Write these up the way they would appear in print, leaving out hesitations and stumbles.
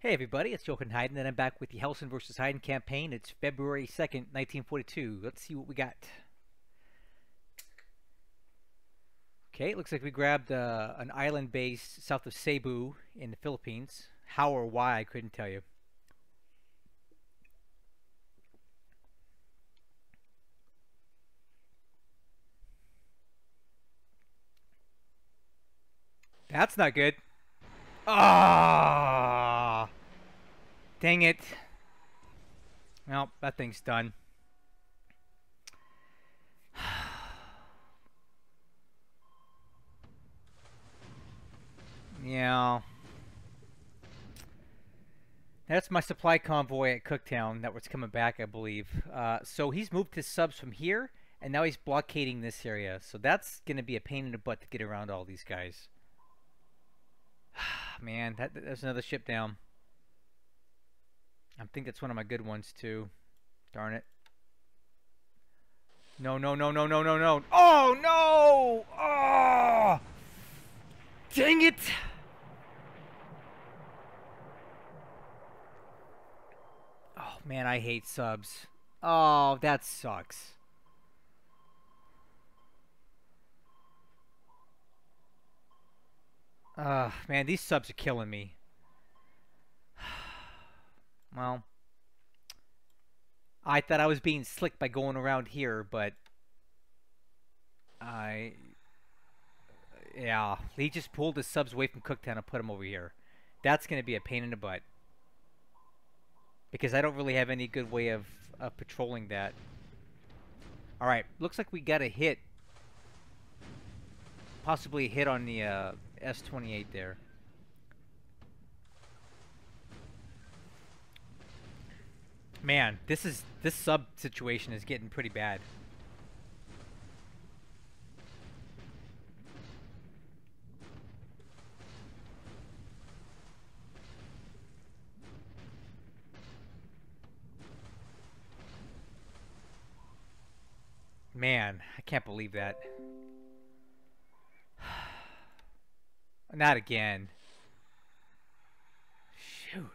Hey everybody, it's Jochen Heiden, and I'm back with the Hellsen versus Heiden campaign. It's February 2nd, 1942. Let's see what we got. Okay, it looks like we grabbed an island base south of Cebu in the Philippines. How or why, I couldn't tell you. That's not good. Ah, dang it. Well, that thing's done. Yeah. That's my supply convoy at Cooktown that was coming back, I believe. So he's moved his subs from here, and now he's blockading this area. So that's going to be a pain in the butt to get around all these guys. Man, there's another ship down. I think that's one of my good ones, too. Darn it. No, no, no, no, no, no, no. Oh, no! Oh! Dang it! Oh, man, I hate subs. Oh, that sucks. Man, these subs are killing me. Well, I thought I was being slick by going around here, but yeah, he just pulled his subs away from Cooktown and put them over here. That's going to be a pain in the butt. Because I don't really have any good way of patrolling that. Alright, looks like we got a hit. Possibly a hit on the S-28 there. Man, this sub situation is getting pretty bad. Man, I can't believe that. Not again. Shoot.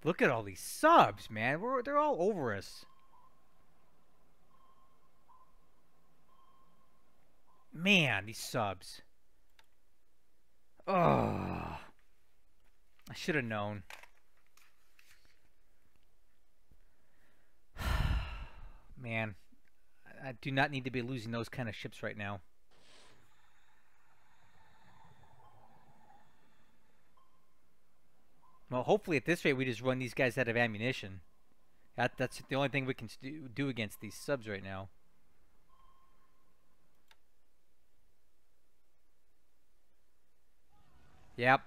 Look at all these subs, man. They're all over us. Man, these subs. Oh, I should have known. Man, I do not need to be losing those kind of ships right now. Well, hopefully at this rate we just run these guys out of ammunition. That's the only thing we can do against these subs right now. Yep.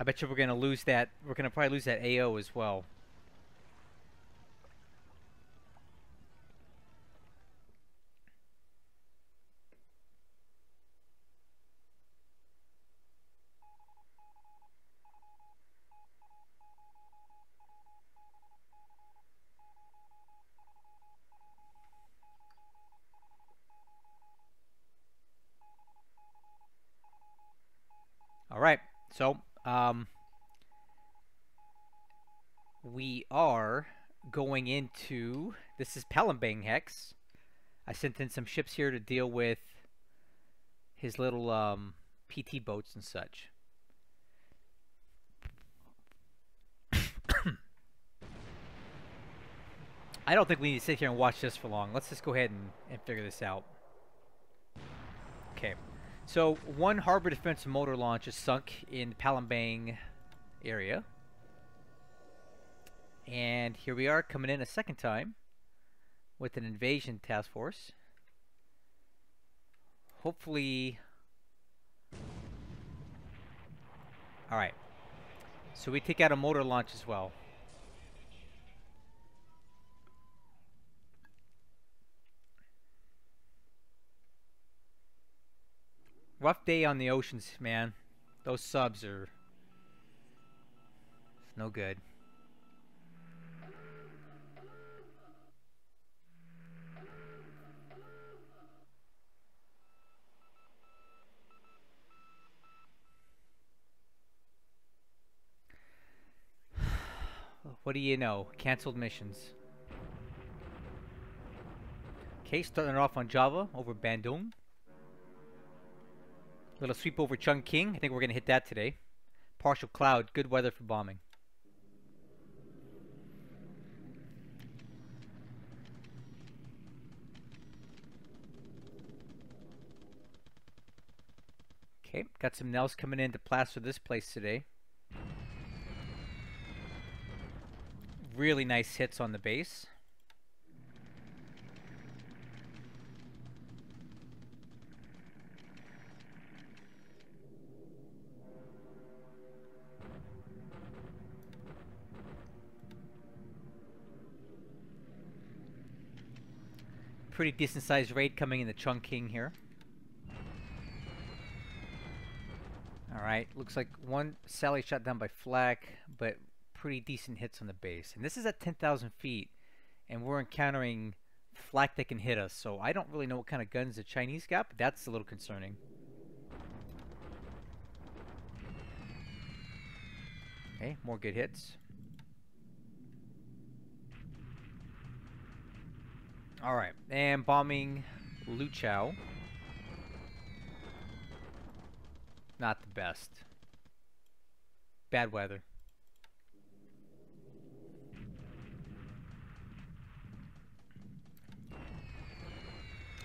I bet you we're going to lose that. We're going to probably lose that AO as well. All right. So, we are going into... This is Palembang Hex. I sent in some ships here to deal with his little PT boats and such. I don't think we need to sit here and watch this for long. Let's just go ahead and figure this out. Okay. So, one harbor defense motor launch is sunk in the Palembang area. And here we are coming in a second time with an invasion task force. Hopefully... Alright. So we take out a motor launch as well. Rough day on the oceans, man. Those subs are no good. What do you know? Cancelled missions. Okay, starting off on Java over Bandung. Little sweep over Chungking. I think we're going to hit that today. Partial cloud. Good weather for bombing. Okay, got some nails coming in to plaster this place today. Really nice hits on the base. Pretty decent sized raid coming in the Chungking here. Alright, looks like one Sally shot down by flak, but pretty decent hits on the base. And this is at 10,000 feet, and we're encountering flak that can hit us, so I don't really know what kind of guns the Chinese got, but that's a little concerning. Okay, more good hits. Alright, and bombing Luchao. Not the best. Bad weather.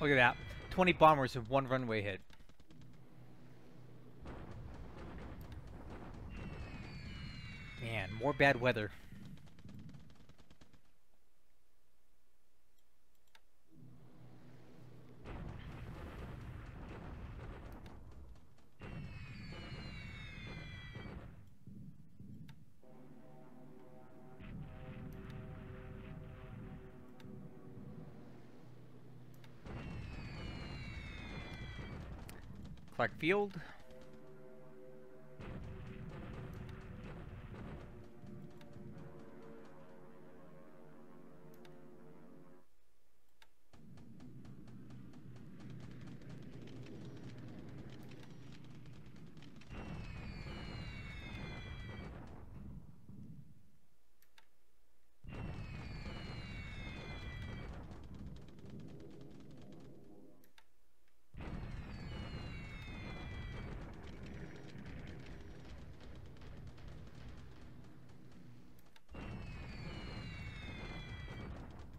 Look at that. 20 bombers and 1 runway hit. Man, more bad weather. Clark Field.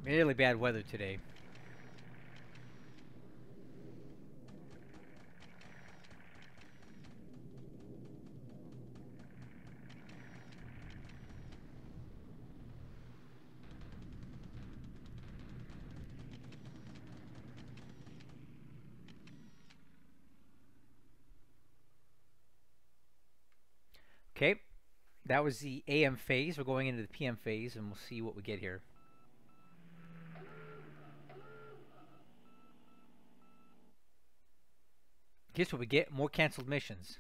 Really bad weather today. Okay, that was the AM phase. We're going into the PM phase, and we'll see what we get here. Guess what we get? More canceled missions.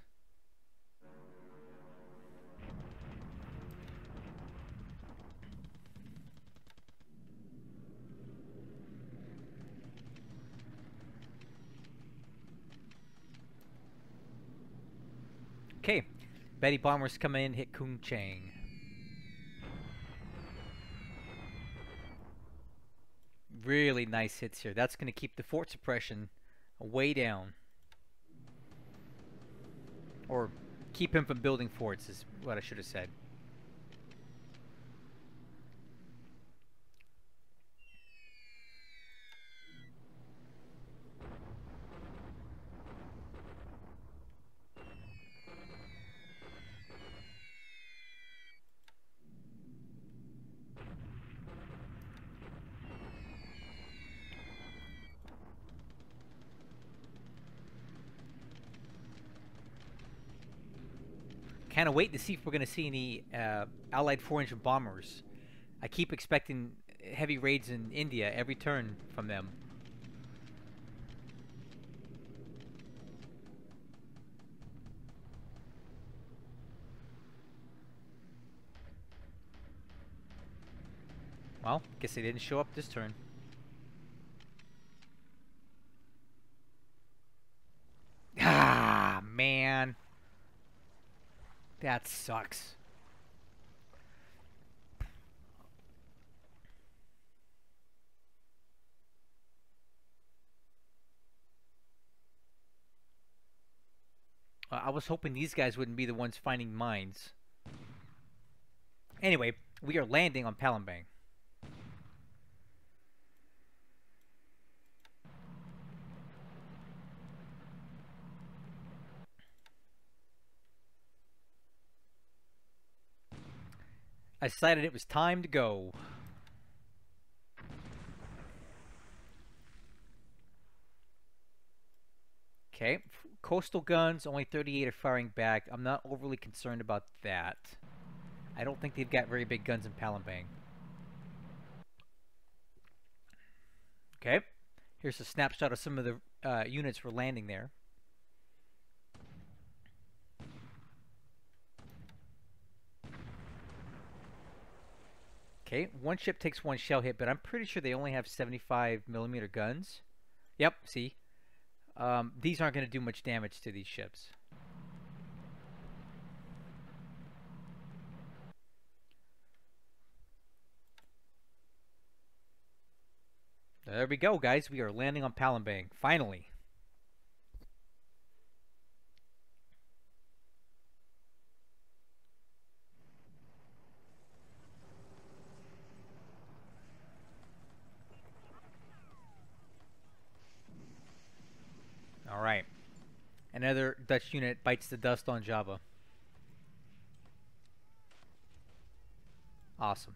Okay, Betty bombers come in, hit Kung Chang. Really nice hits here. That's going to keep the fort suppression way down. Or keep him from building forts is what I should have said. Kind of waiting to see if we're going to see any Allied 4-inch bombers. I keep expecting heavy raids in India every turn from them. Well, guess they didn't show up this turn. Ah, man. That sucks. I was hoping these guys wouldn't be the ones finding mines. Anyway, we are landing on Palembang. I decided it was time to go. Okay, coastal guns, only 38 are firing back. I'm not overly concerned about that. I don't think they've got very big guns in Palembang. Okay, here's a snapshot of some of the units we're landing there. Okay, one ship takes one shell hit, but I'm pretty sure they only have 75mm guns. Yep, see? These aren't going to do much damage to these ships. There we go, guys. We are landing on Palembang. Finally. Alright. Another Dutch unit bites the dust on Java. Awesome.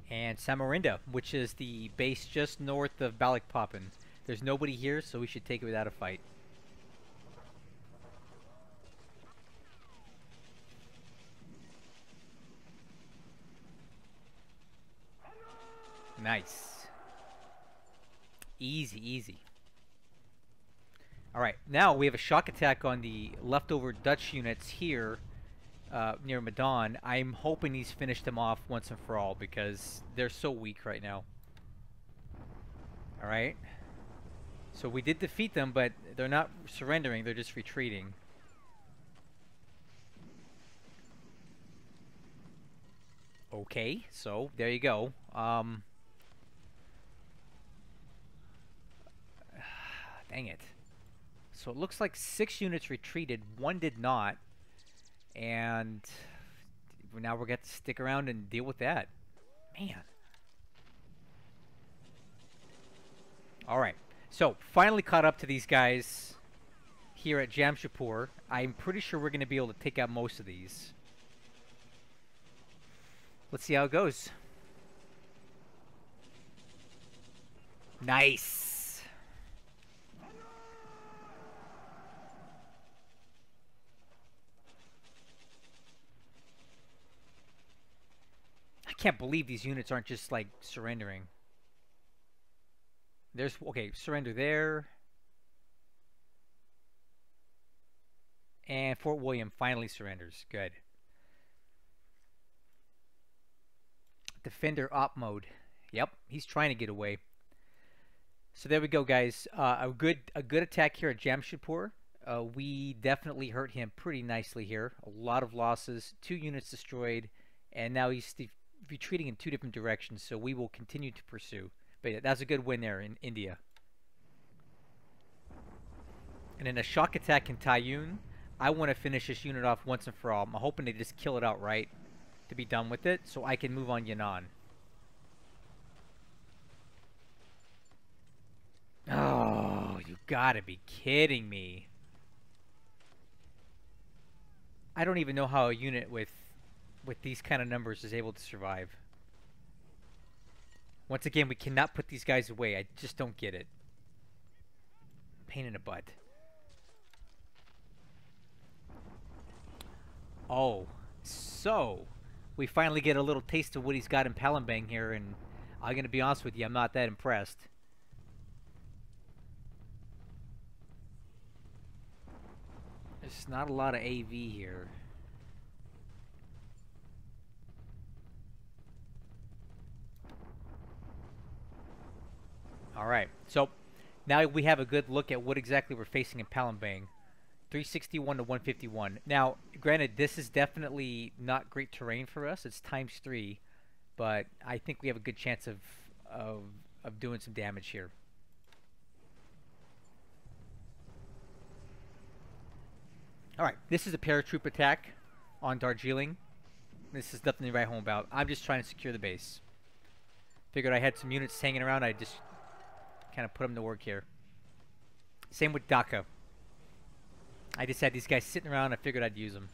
And Samarinda, which is the base just north of Balikpapan. There's nobody here, so we should take it without a fight. Nice. Easy, easy. Alright, now we have a shock attack on the leftover Dutch units here near Medan. I'm hoping he's finished them off once and for all because they're so weak right now. Alright. So we did defeat them, but they're not surrendering, they're just retreating. Okay, so there you go. Dang it. So it looks like 6 units retreated, 1 did not. And now we're going to stick around and deal with that. Man. Alright. So, finally caught up to these guys here at Jamshedpur. I'm pretty sure we're going to be able to take out most of these. Let's see how it goes. Nice. I can't believe these units aren't just like surrendering. There's okay, surrender there. And Fort William finally surrenders. Good. Defender op mode. Yep, he's trying to get away. So there we go, guys. A good attack here at Jamshedpur. We definitely hurt him pretty nicely here. A lot of losses, 2 units destroyed, and now he's retreating in 2 different directions. So we will continue to pursue. But yeah, that's a good win there in India. And then a shock attack in Taiyun. I want to finish this unit off once and for all. I'm hoping to just kill it outright to be done with it, so I can move on Yan'an. Oh, you gotta be kidding me. I don't even know how a unit with these kind of numbers is able to survive. Once again, we cannot put these guys away. I just don't get it. Pain in the butt. Oh, so we finally get a little taste of what he's got in Palembang here, and I'm gonna be honest with you, I'm not that impressed. There's not a lot of AV here. Alright, so now we have a good look at what exactly we're facing in Palembang. 361 to 151. Now, granted, this is definitely not great terrain for us. It's ×3, but I think we have a good chance of doing some damage here. Alright, this is a paratroop attack on Darjeeling. This is nothing to write home about. I'm just trying to secure the base. Figured I had some units hanging around. I just kind of put them to work here. Same with Dhaka. I just had these guys sitting around. I figured I'd use them.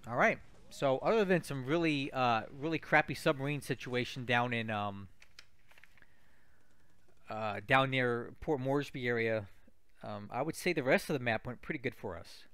All right. So other than some really, really crappy submarine situation down in down near Port Moresby area, I would say the rest of the map went pretty good for us.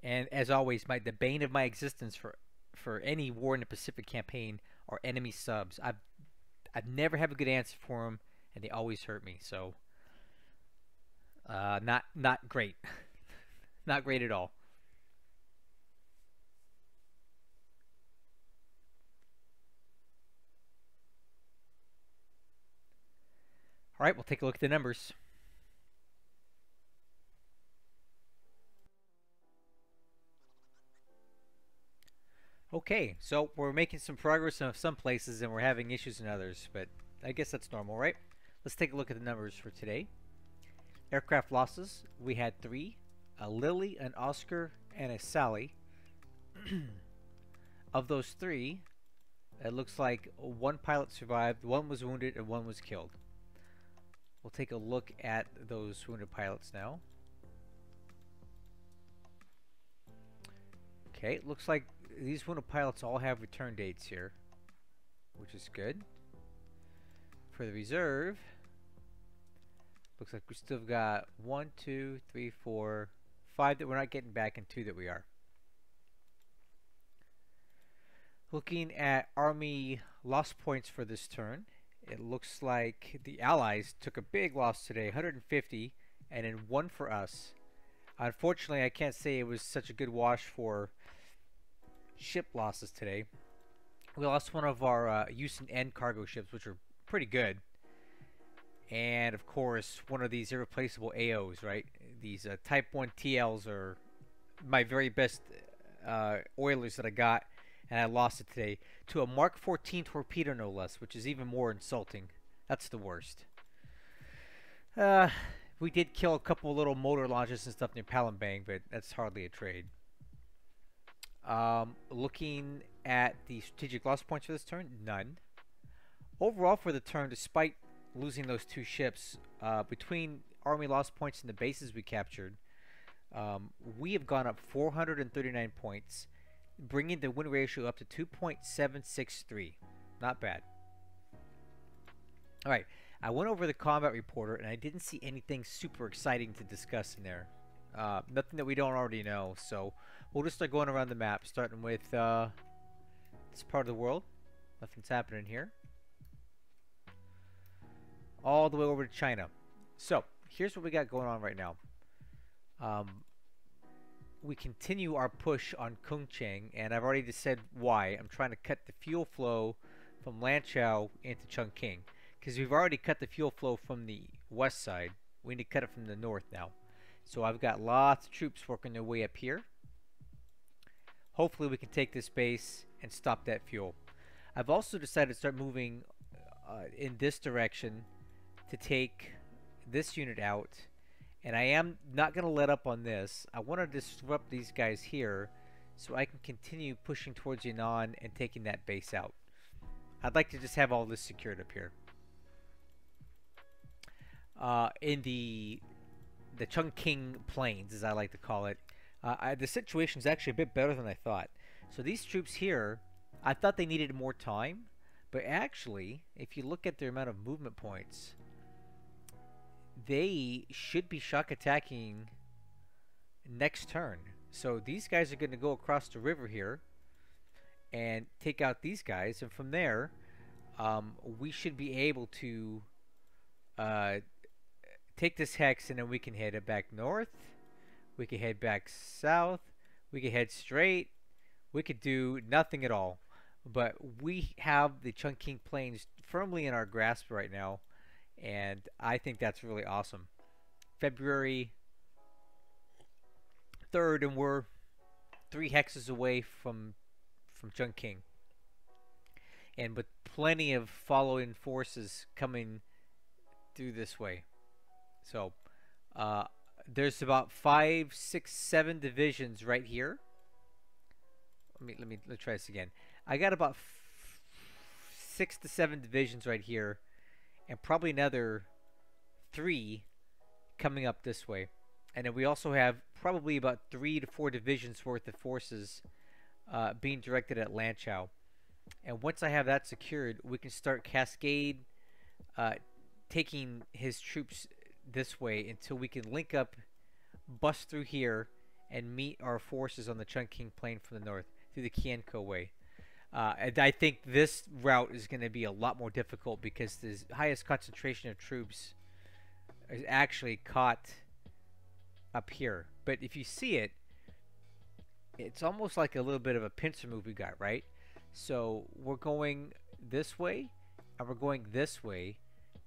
And as always, the bane of my existence for any war in the Pacific campaign are enemy subs. I've never have a good answer for them, and they always hurt me. So, not great, not great at all. All right, we'll take a look at the numbers. Okay, so we're making some progress in some places and we're having issues in others, but I guess that's normal, right? Let's take a look at the numbers for today. Aircraft losses, we had 3, a Lily, an Oscar, and a Sally. Of those 3, it looks like 1 pilot survived, 1 was wounded, and 1 was killed. We'll take a look at those wounded pilots now. Okay, it looks like these wounded pilots all have return dates here, which is good. For the reserve, looks like we still got 1, 2, 3, 4, 5 that we're not getting back and 2 that we are. Looking at Army loss points for this turn, it looks like the Allies took a big loss today, 150, and then 1 for us. Unfortunately, I can't say it was such a good wash for ship losses today. We lost one of our use and end cargo ships, which are pretty good. And of course, one of these irreplaceable AOs, right? These Type 1 TLs are my very best oilers that I got, and I lost it today to a Mark 14 torpedo, no less, which is even more insulting. That's the worst. We did kill a couple little motor launches and stuff near Palembang, but that's hardly a trade. Looking at the strategic loss points for this turn, none. Overall for the turn, despite losing those 2 ships, between Army loss points and the bases we captured, we have gone up 439 points, bringing the win ratio up to 2.763. Not bad. Alright, I went over the combat reporter and I didn't see anything super exciting to discuss in there. Nothing that we don't already know, so we'll just start going around the map, starting with this part of the world. Nothing's happening here. All the way over to China. So, here's what we got going on right now. We continue our push on Kungcheng, and I've already just said why. I'm trying to cut the fuel flow from Lanchao into Chongqing, because we've already cut the fuel flow from the west side. We need to cut it from the north now. So I've got lots of troops working their way up here. Hopefully we can take this base and stop that fuel. I've also decided to start moving in this direction to take this unit out. And I am not going to let up on this. I want to disrupt these guys here so I can continue pushing towards Yan'an and taking that base out. I'd like to just have all this secured up here. In the Chongqing Plains, as I like to call it, the situation is actually a bit better than I thought. So these troops here, I thought they needed more time, but actually, if you look at their amount of movement points, they should be shock attacking next turn. So these guys are going to go across the river here and take out these guys, and from there, we should be able to take this hex, and then we can head it back north, We could head back south. We could head straight. We could do nothing at all. But we have the Chungking Plains firmly in our grasp right now, and I think that's really awesome. February 3rd, and we're 3 hexes away from Chungking, and with plenty of following forces coming through this way. So there's about 5, 6, 7 divisions right here. Let's try this again. I got about 6 to 7 divisions right here, and probably another 3 coming up this way. And then we also have probably about 3 to 4 divisions worth of forces being directed at Lanchow. And once I have that secured, we can start cascade taking his troops this way until we can link up, bust through here, and meet our forces on the Chungking Plain from the north through the Kianko way. And I think this route is going to be a lot more difficult because the highest concentration of troops is actually caught up here. But if you see it, it's almost like a little bit of a pincer move we got, right? So we're going this way, and we're going this way,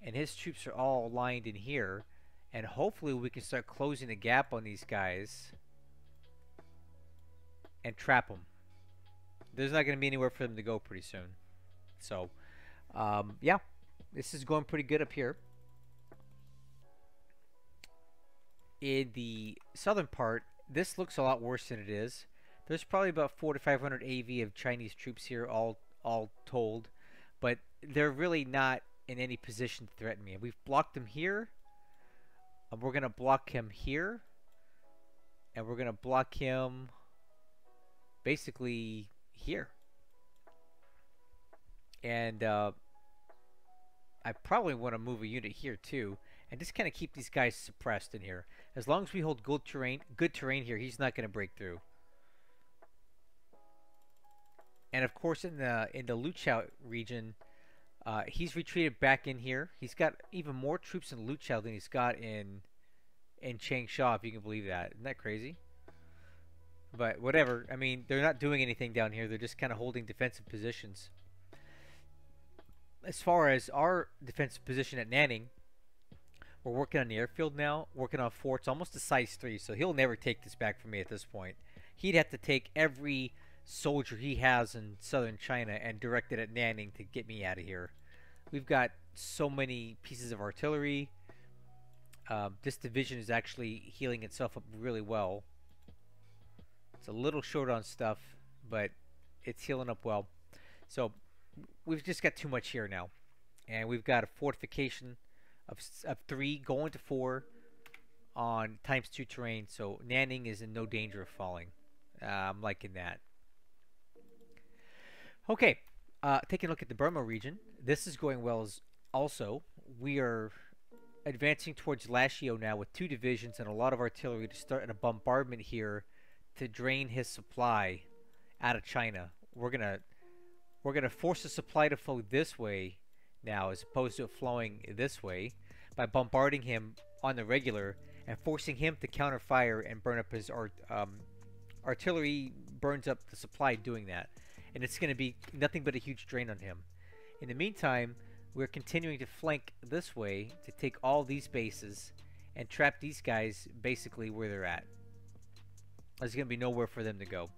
and his troops are all aligned in here, and hopefully we can start closing the gap on these guys and trap them. There's not going to be anywhere for them to go pretty soon. So, yeah, this is going pretty good up here. In the southern part, this looks a lot worse than it is. There's probably about 400 to 500 AV of Chinese troops here, all told, but they're really not in any position to threaten me. We've blocked him here, and we're going to block him here, and we're going to block him basically here. And I probably want to move a unit here too, and just kind of keep these guys suppressed in here. As long as we hold good terrain here, he's not going to break through. And of course, in the Luchao region, he's retreated back in here. He's got even more troops in Luchao than he's got in Changsha, if you can believe that. Isn't that crazy? But whatever. I mean, they're not doing anything down here. They're just kind of holding defensive positions. As far as our defensive position at Nanning, we're working on the airfield now, working on forts, almost to size 3, so he'll never take this back from me at this point. He'd have to take every soldier he has in southern China and direct it at Nanning to get me out of here. We've got so many pieces of artillery. This division is actually healing itself up really well. It's a little short on stuff, but it's healing up well. So we've just got too much here now. And we've got a fortification of 3 going to 4 on ×2 terrain. So Nanning is in no danger of falling. I'm liking that. Okay, taking a look at the Burma region. This is going well also. We are advancing towards Lashio now with 2 divisions and a lot of artillery to start a bombardment here to drain his supply out of China. We're gonna force the supply to flow this way now, as opposed to it flowing this way, by bombarding him on the regular and forcing him to counter fire and burn up his artillery. Burns up the supply doing that, and it's going to be nothing but a huge drain on him. In the meantime, we're continuing to flank this way to take all these bases and trap these guys basically where they're at. There's going to be nowhere for them to go.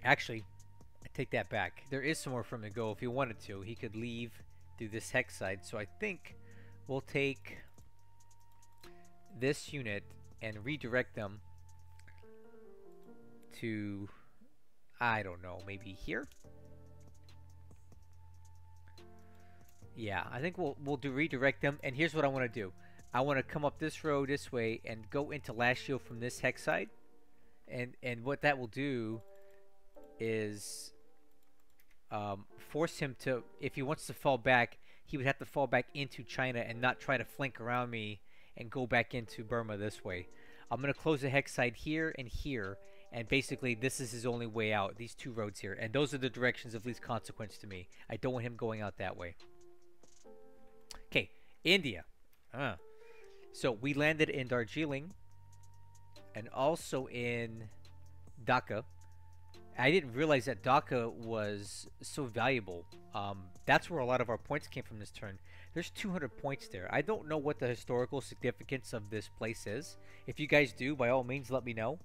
Actually, I take that back. There is somewhere for him to go if he wanted to. He could leave through this hex side. So I think we'll take this unit and redirect them to, I don't know, maybe here? Yeah, I think we'll redirect them. And here's what I want to do. I want to come up this road this way and go into Lashio from this hex side. And what that will do is force him to, if he wants to fall back, he would have to fall back into China and not try to flank around me and go back into Burma this way. I'm going to close the hex side here, and basically this is his only way out, these 2 roads here. And those are the directions of least consequence to me. I don't want him going out that way. Okay, India. So we landed in Darjeeling and also in Dhaka. I didn't realize that Dhaka was so valuable. That's where a lot of our points came from this turn. There's 200 points there. I don't know what the historical significance of this place is. If you guys do, by all means, let me know.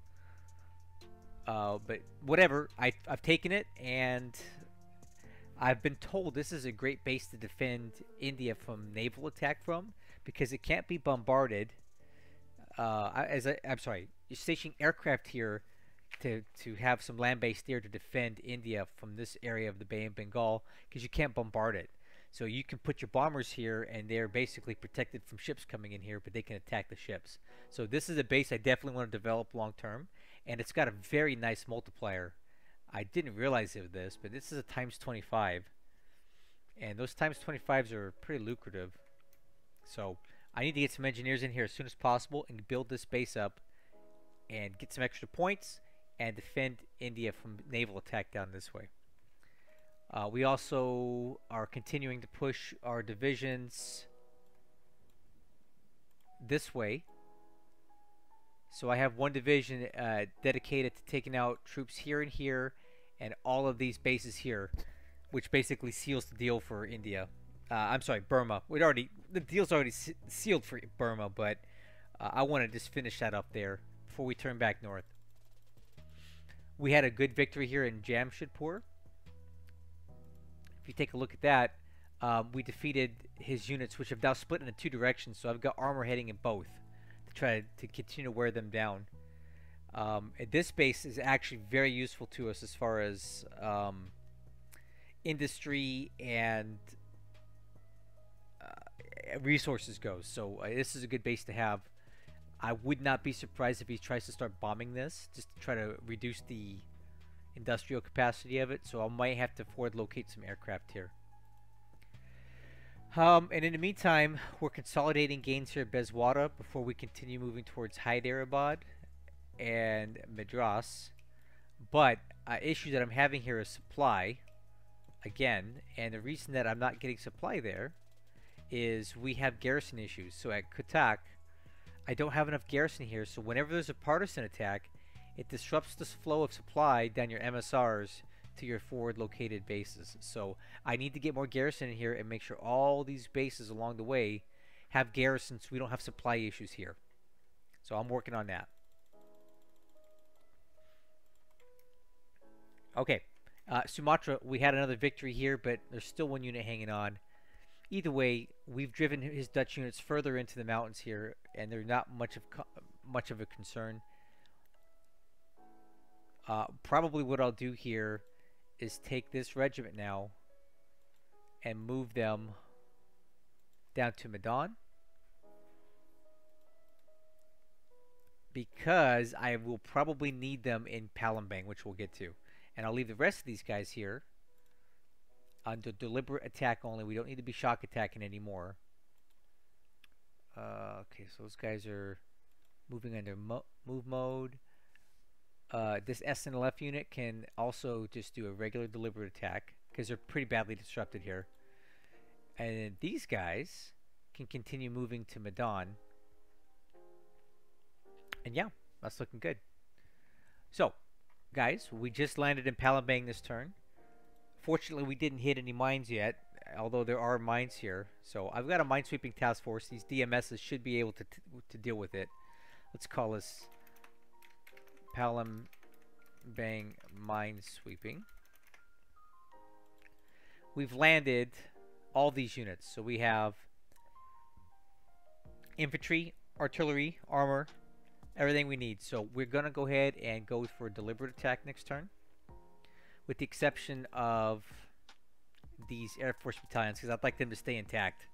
But whatever, I've taken it, and I've been told this is a great base to defend India from naval attack from, because it can't be bombarded. I'm sorry, you're stationing aircraft here to have some land base there to defend India from this area of the Bay of Bengal, because you can't bombard it. So you can put your bombers here, and they're basically protected from ships coming in here, but they can attack the ships. So this is a base I definitely want to develop long term, and it's got a very nice multiplier. I didn't realize it was this, but this is a times 25, and those times 25s are pretty lucrative. So I need to get some engineers in here as soon as possible and build this base up and get some extra points and defend India from naval attack down this way. We also are continuing to push our divisions this way. So I have one division dedicated to taking out troops here and here, and all of these bases here, which basically seals the deal for India. I'm sorry, Burma. The deal's already sealed for Burma, but I want to just finish that up there before we turn back north. We had a good victory here in Jamshedpur. If you take a look at that, we defeated his units, which have now split into two directions. So I've got armor heading in both to try to continue to wear them down. This base is actually very useful to us as far as industry and resources goes. So this is a good base to have. I would not be surprised if he tries to start bombing this, just to try to reduce the industrial capacity of it. So I might have to forward locate some aircraft here. And in the meantime, we're consolidating gains here at Bezwara before we continue moving towards Hyderabad and Madras. But issue that I'm having here is supply again, and the reason that I'm not getting supply there is we have garrison issues. So at Cuttack, I don't have enough garrison here, so whenever there's a partisan attack, it disrupts the flow of supply down your MSRs to your forward located bases. So I need to get more garrison in here and make sure all these bases along the way have garrisons so we don't have supply issues here. So I'm working on that. Okay, Sumatra, we had another victory here, but there's still one unit hanging on. Either way, we've driven his Dutch units further into the mountains here, and they're not much of a concern. Probably what I'll do here is take this regiment now and move them down to Medan, because I will probably need them in Palembang, which we'll get to. And I'll leave the rest of these guys here under deliberate attack only. We don't need to be shock attacking anymore. Okay, so those guys are moving under move mode. This SNLF unit can also just do a regular deliberate attack because they're pretty badly disrupted here. And then these guys can continue moving to Medan. And yeah, that's looking good. So, guys, we just landed in Palembang this turn. Fortunately, we didn't hit any mines yet, although there are mines here. So I've got a minesweeping task force. These DMSs should be able to deal with it. Let's call this Palembang minesweeping. We've landed all these units. So we have infantry, artillery, armor, everything we need. So we're going to go ahead and go for a deliberate attack next turn, with the exception of these Air Force battalions, because I'd like them to stay intact.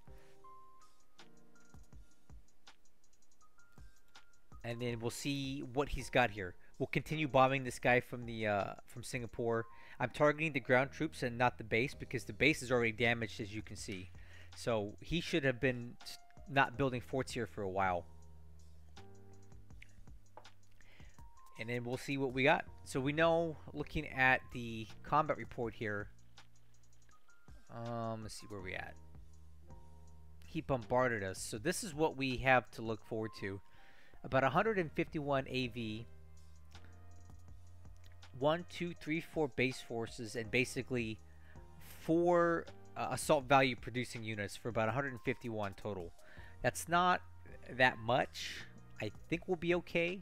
And then we'll see what he's got here. We'll continue bombing this guy from Singapore. I'm targeting the ground troops and not the base, because the base is already damaged, as you can see. So he should have been not building forts here for a while. And then we'll see what we got. So we know, looking at the combat report here, let's see where we at. he bombarded us. So this is what we have to look forward to. About 151 AV, 1, 2, 3, 4 base forces, and basically 4 assault value producing units for about 151 total. That's not that much. I think we'll be okay.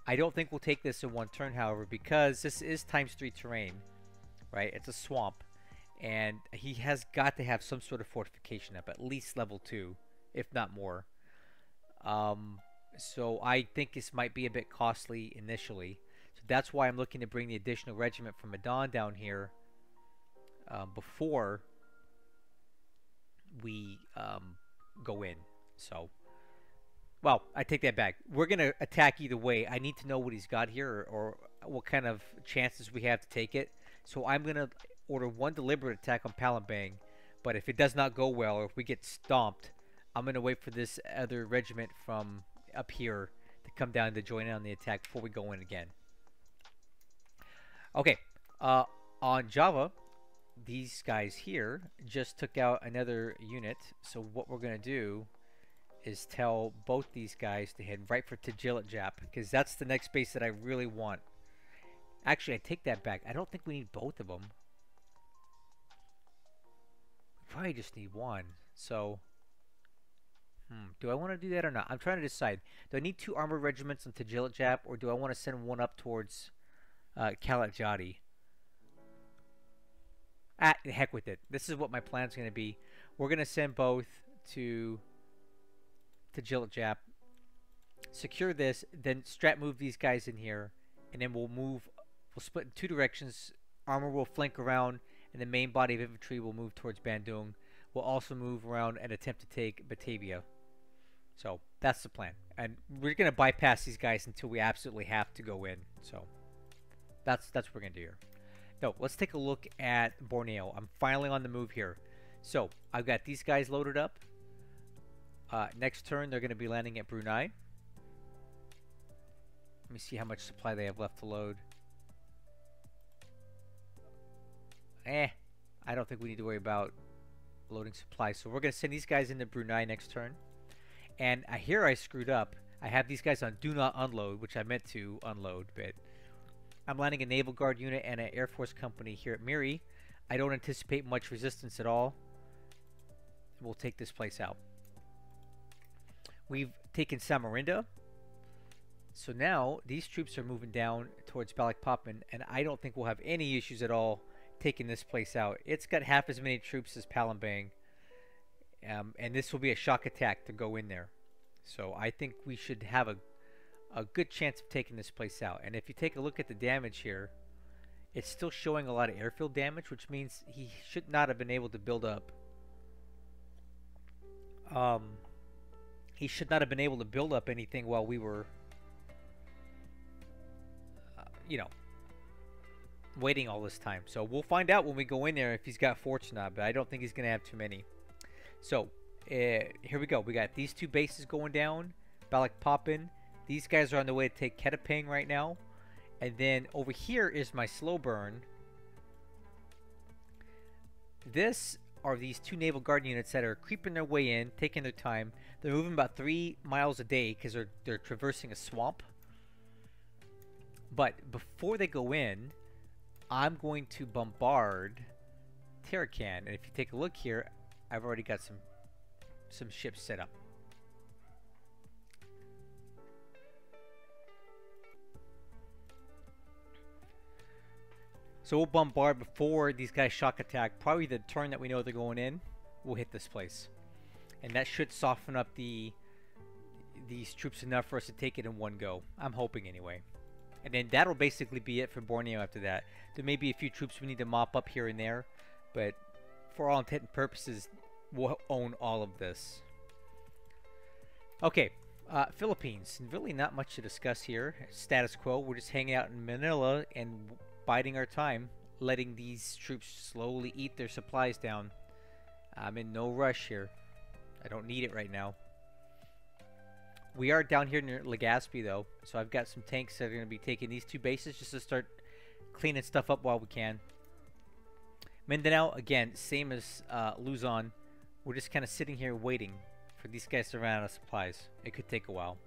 I don't think we'll take this in one turn, however, because this is ×3 terrain, right? It's a swamp, and he has got to have some sort of fortification up, at least level 2, if not more. So I think this might be a bit costly initially. So that's why I'm looking to bring the additional regiment from Medan down here before we go in. So, well, I take that back. We're going to attack either way. I need to know what he's got here, or what kind of chances we have to take it. So I'm going to order 1 deliberate attack on Palembang. But if it does not go well, or if we get stomped, I'm going to wait for this other regiment from up here to come down to join in on the attack before we go in again. Okay, on Java, these guys here just took out another unit. So what we're going to do is tell both these guys to head right for TheRelaxedMovement, because that's the next base that I really want. Actually, I take that back. I don't think we need both of them. We probably just need one. So, do I want to do that or not? I'm trying to decide. Do I need 2 armored regiments on TheRelaxedMovement, or do I want to send one up towards Kalajati? Ah, heck with it. This is what my plan's going to be. We're going to send both to TheRelaxedMovement, secure this, then strat move these guys in here, and then we'll split in 2 directions. Armor will flank around, and the main body of infantry will move towards Bandung. We'll also move around and attempt to take Batavia. So that's the plan, and we're going to bypass these guys until we absolutely have to go in. So that's what we're going to do here. No, let's take a look at Borneo. I'm finally on the move here. So I've got these guys loaded up. Next turn, they're going to be landing at Brunei. Let me see how much supply they have left to load. I don't think we need to worry about loading supply. So we're going to send these guys into Brunei next turn. And here I screwed up. I have these guys on do not unload, which I meant to unload, but I'm landing a Naval Guard unit and an Air Force company here at Miri. I don't anticipate much resistance at all. We'll take this place out. We've taken Samarinda. So now these troops are moving down towards Balikpapan, and I don't think we'll have any issues at all taking this place out. It's got half as many troops as Palembang, and this will be a shock attack to go in there. So I think we should have a good chance of taking this place out. And if you take a look at the damage here, it's still showing a lot of airfield damage, which means he should not have been able to build up he should not have been able to build up anything while we were you know, waiting all this time. So we'll find out when we go in there if he's got forts or not, but I don't think he's gonna have too many. So here we go. We got these 2 bases going down, Balikpapan. These guys are on the way to take Ketapang right now. And then over here is my slow burn. This are these 2 Naval Guard units that are creeping their way in, taking their time. They're moving about 3 miles a day because they're traversing a swamp. But before they go in, I'm going to bombard Tarakan. And if you take a look here, I've already got some ships set up. So we'll bombard before these guys shock attack. Probably the turn that we know they're going in, we'll hit this place. And that should soften up these troops enough for us to take it in one go. I'm hoping anyway. And then that'll basically be it for Borneo after that. There may be a few troops we need to mop up here and there, but for all intent and purposes, we'll own all of this. Okay, Philippines. Really not much to discuss here. Status quo. We're just hanging out in Manila and biding our time, letting these troops slowly eat their supplies down. I'm in no rush here. I don't need it right now. We are down here near Legazpi though, so I've got some tanks that are going to be taking these 2 bases just to start cleaning stuff up while we can. Mindanao, again, same as Luzon. we're just kind of sitting here waiting for these guys to run out of supplies. It could take a while.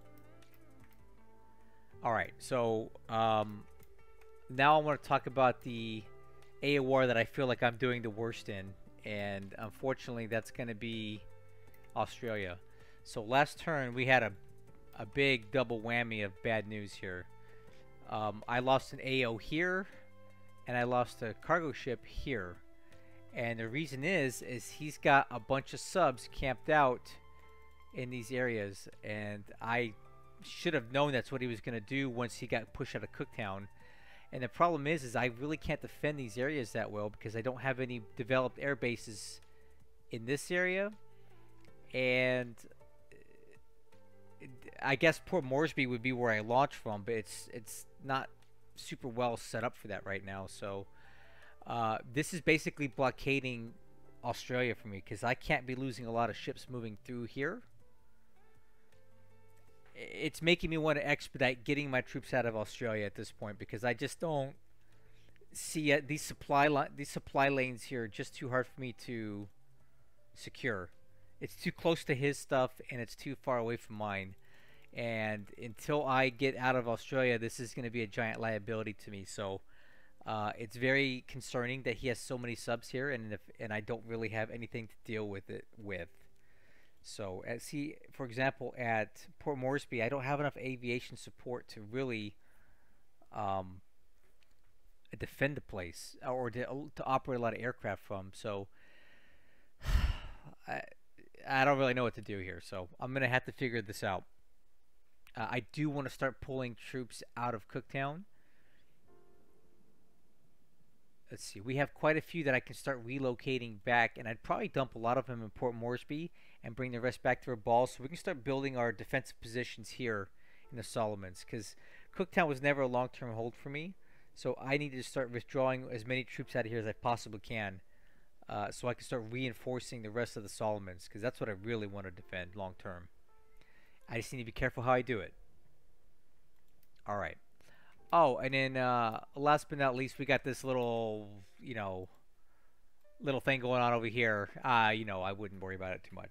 Alright, so now I want to talk about the A war that I feel like I'm doing the worst in. And unfortunately, that's going to be Australia. So last turn, we had a big double whammy of bad news here. I lost an AO here, and I lost a cargo ship here. And the reason is he's got a bunch of subs camped out in these areas, and I should have known that's what he was going to do once he got pushed out of Cooktown. And the problem is I really can't defend these areas that well because I don't have any developed air bases in this area. And I guess Port Moresby would be where I launch from, but it's not super well set up for that right now. So this is basically blockading Australia for me because I can't be losing a lot of ships moving through here. It's making me want to expedite getting my troops out of Australia at this point because I just don't see these supply lanes here are just too hard for me to secure. It's too close to his stuff and it's too far away from mine. And until I get out of Australia, this is going to be a giant liability to me. So it's very concerning that he has so many subs here, and I don't really have anything to deal with it with. So for example, at Port Moresby, I don't have enough aviation support to really defend the place or to operate a lot of aircraft from. So I don't really know what to do here. So I'm going to have to figure this out. I do want to start pulling troops out of Cooktown. Let's see, we have quite a few that I can start relocating back, and I'd probably dump a lot of them in Port Moresby and bring the rest back to our balls so we can start building our defensive positions here in the Solomons, because Cooktown was never a long-term hold for me, so I need to start withdrawing as many troops out of here as I possibly can so I can start reinforcing the rest of the Solomons, because that's what I really want to defend long-term. I just need to be careful how I do it. Alright. Oh, and then last but not least, we got this little, little thing going on over here. I wouldn't worry about it too much.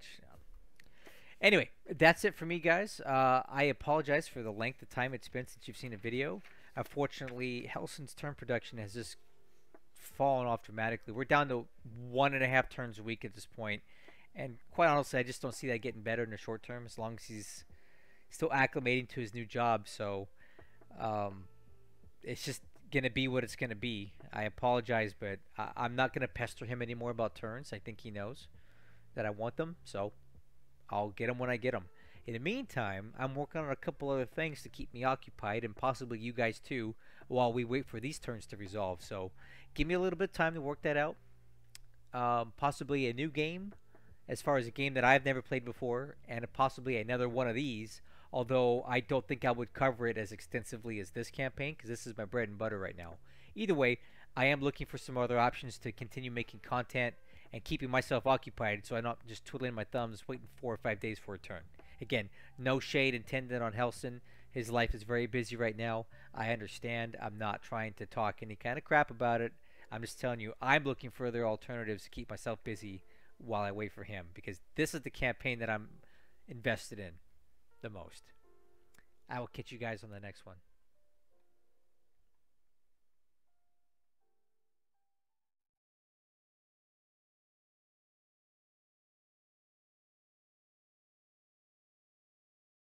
Anyway, that's it for me, guys. I apologize for the length of time it's been since you've seen a video. Unfortunately, Hellsen's turn production has just fallen off dramatically. We're down to 1.5 turns a week at this point. And quite honestly, I just don't see that getting better in the short term as long as he's still acclimating to his new job. So, it's just going to be what it's going to be. I apologize, but I'm not going to pester him anymore about turns. I think he knows that I want them, so I'll get them when I get them. In the meantime, I'm working on a couple other things to keep me occupied, and possibly you guys too, while we wait for these turns to resolve. So give me a little bit of time to work that out. Possibly a new game, as far as a game that I've never played before, and possibly another one of these. Although I don't think I would cover it as extensively as this campaign, because this is my bread and butter right now. Either way, I am looking for some other options to continue making content and keeping myself occupied, so I'm not just twiddling my thumbs waiting 4 or 5 days for a turn. Again, no shade intended on Hellsen. His life is very busy right now. I understand. I'm not trying to talk any kind of crap about it. I'm just telling you, I'm looking for other alternatives to keep myself busy while I wait for him, because this is the campaign that I'm invested in the most. I will catch you guys on the next one.